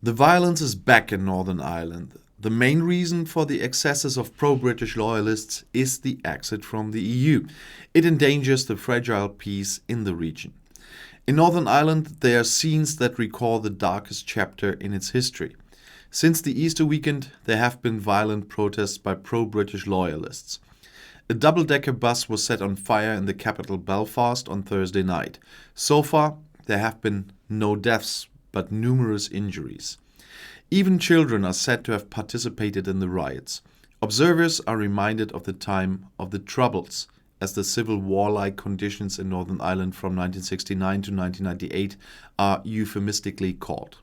The violence is back in Northern Ireland. The main reason for the excesses of pro-British loyalists is the exit from the EU. It endangers the fragile peace in the region. In Northern Ireland, there are scenes that recall the darkest chapter in its history. Since the Easter weekend, there have been violent protests by pro-British loyalists. A double-decker bus was set on fire in the capital Belfast on Thursday night. So far, there have been no deaths, but numerous injuries. Even children are said to have participated in the riots. Observers are reminded of the time of the Troubles, as the civil war-like conditions in Northern Ireland from 1969 to 1998 are euphemistically called.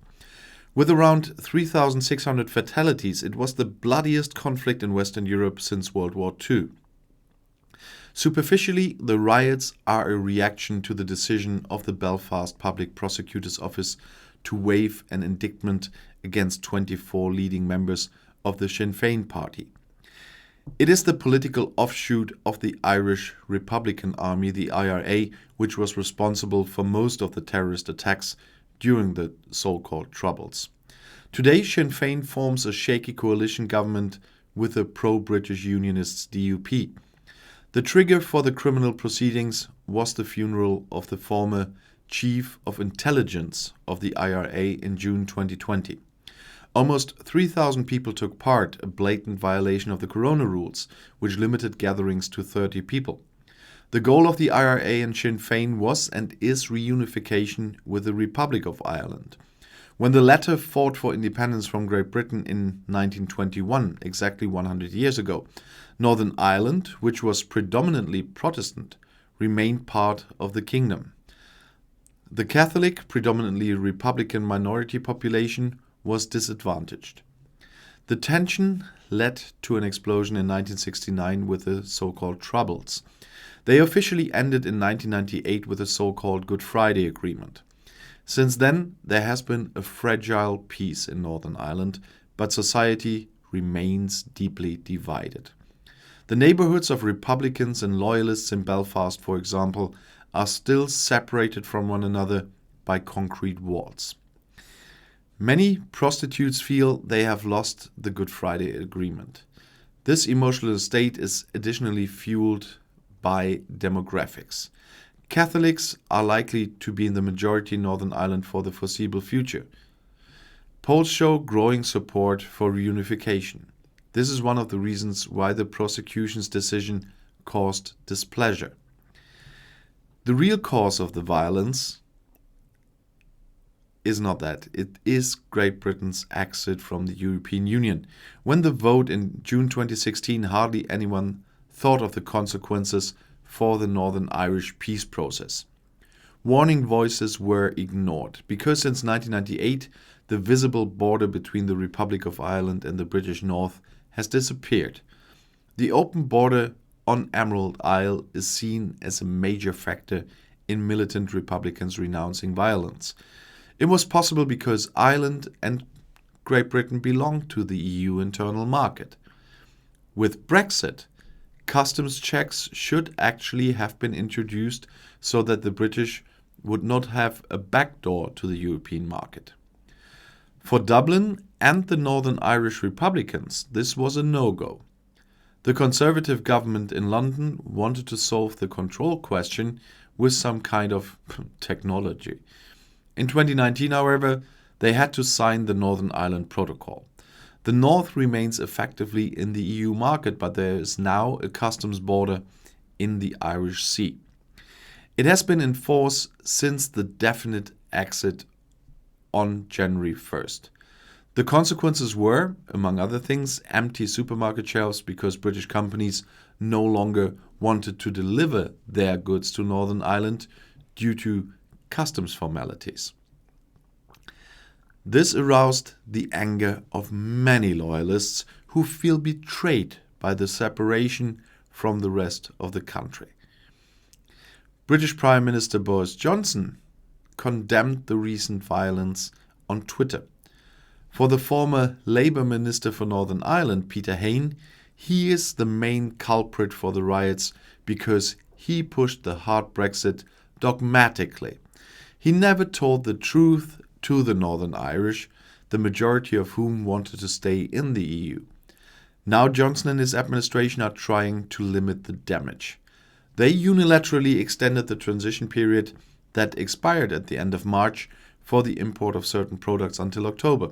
With around 3,600 fatalities, it was the bloodiest conflict in Western Europe since World War II. Superficially, the riots are a reaction to the decision of the Belfast Public Prosecutor's Office to waive an indictment against 24 leading members of the Sinn Féin party. It is the political offshoot of the Irish Republican Army, the IRA, which was responsible for most of the terrorist attacks during the so-called Troubles. Today, Sinn Féin forms a shaky coalition government with the pro-British Unionists DUP. The trigger for the criminal proceedings was the funeral of the former Chief of Intelligence of the IRA in June 2020. Almost 3,000 people took part, a blatant violation of the corona rules, which limited gatherings to 30 people. The goal of the IRA and Sinn Féin was and is reunification with the Republic of Ireland. When the latter fought for independence from Great Britain in 1921, exactly 100 years ago, Northern Ireland, which was predominantly Protestant, remained part of the kingdom. The Catholic, predominantly Republican minority population was disadvantaged. The tension led to an explosion in 1969 with the so-called Troubles. They officially ended in 1998 with the so-called Good Friday Agreement. Since then, there has been a fragile peace in Northern Ireland, but society remains deeply divided. The neighborhoods of Republicans and Loyalists in Belfast, for example, are still separated from one another by concrete walls. Many prostitutes feel they have lost the Good Friday Agreement. This emotional state is additionally fueled by demographics. Catholics are likely to be in the majority in Northern Ireland for the foreseeable future. Polls show growing support for reunification. This is one of the reasons why the prosecution's decision caused displeasure. The real cause of the violence is not that. It is Great Britain's exit from the European Union. When the vote in June 2016, hardly anyone thought of the consequences for the Northern Irish peace process. Warning voices were ignored because since 1998, the visible border between the Republic of Ireland and the British North has disappeared. The open border on Emerald Isle is seen as a major factor in militant Republicans renouncing violence. It was possible because Ireland and Great Britain belonged to the EU internal market. With Brexit, customs checks should actually have been introduced so that the British would not have a backdoor to the European market. For Dublin and the Northern Irish Republicans, this was a no-go. The Conservative government in London wanted to solve the control question with some kind of technology. In 2019, however, they had to sign the Northern Ireland Protocol. The North remains effectively in the EU market, but there is now a customs border in the Irish Sea. It has been in force since the definite exit on January 1st. The consequences were, among other things, empty supermarket shelves because British companies no longer wanted to deliver their goods to Northern Ireland due to customs formalities. This aroused the anger of many loyalists who feel betrayed by the separation from the rest of the country. British Prime Minister Boris Johnson condemned the recent violence on Twitter. For the former Labour Minister for Northern Ireland, Peter Hain, he is the main culprit for the riots because he pushed the hard Brexit dogmatically. He never told the truth to the Northern Irish the majority of whom wanted to stay in the EU. Now Johnson and his administration are trying to limit the damage. They unilaterally extended the transition period that expired at the end of March for the import of certain products until October.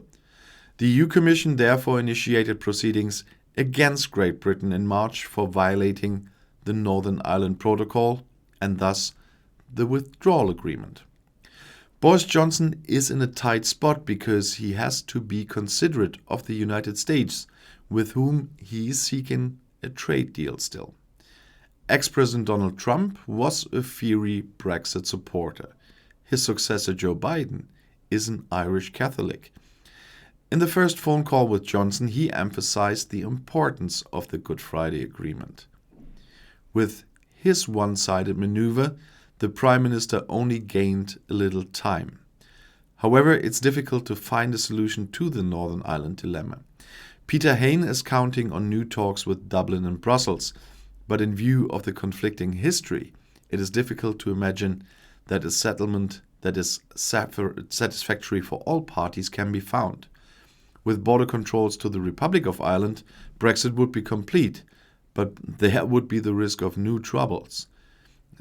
The EU Commission therefore initiated proceedings against Great Britain in March for violating the Northern Ireland Protocol and thus the withdrawal agreement. Boris Johnson is in a tight spot because he has to be considerate of the United States, with whom he is seeking a trade deal still. Ex-President Donald Trump was a fiery Brexit supporter. His successor Joe Biden is an Irish Catholic. In the first phone call with Johnson, he emphasized the importance of the Good Friday Agreement. With his one-sided maneuver, the Prime Minister only gained a little time. However, it's difficult to find a solution to the Northern Ireland dilemma. Peter Hain is counting on new talks with Dublin and Brussels, but in view of the conflicting history, it is difficult to imagine that a settlement that is satisfactory for all parties can be found. With border controls to the Republic of Ireland, Brexit would be complete, but there would be the risk of new troubles.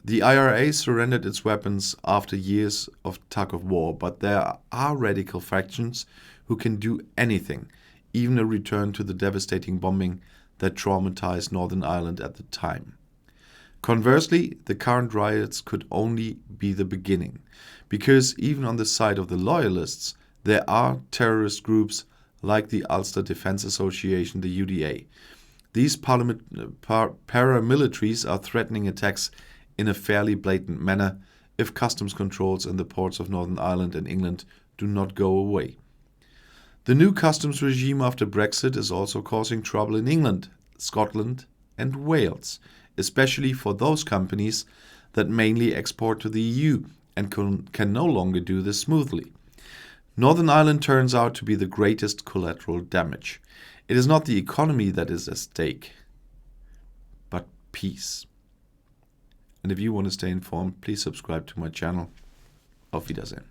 The IRA surrendered its weapons after years of tug-of-war, but there are radical factions who can do anything, even a return to the devastating bombing that traumatized Northern Ireland at the time. Conversely, the current riots could only be the beginning, because even on the side of the loyalists, there are terrorist groups like the Ulster Defence Association, the UDA. These paramilitaries are threatening attacks in a fairly blatant manner if customs controls in the ports of Northern Ireland and England do not go away. The new customs regime after Brexit is also causing trouble in England, Scotland and Wales, especially for those companies that mainly export to the EU and can no longer do this smoothly. Northern Ireland turns out to be the greatest collateral damage. It is not the economy that is at stake, but peace. And if you want to stay informed, please subscribe to my channel. Auf Wiedersehen.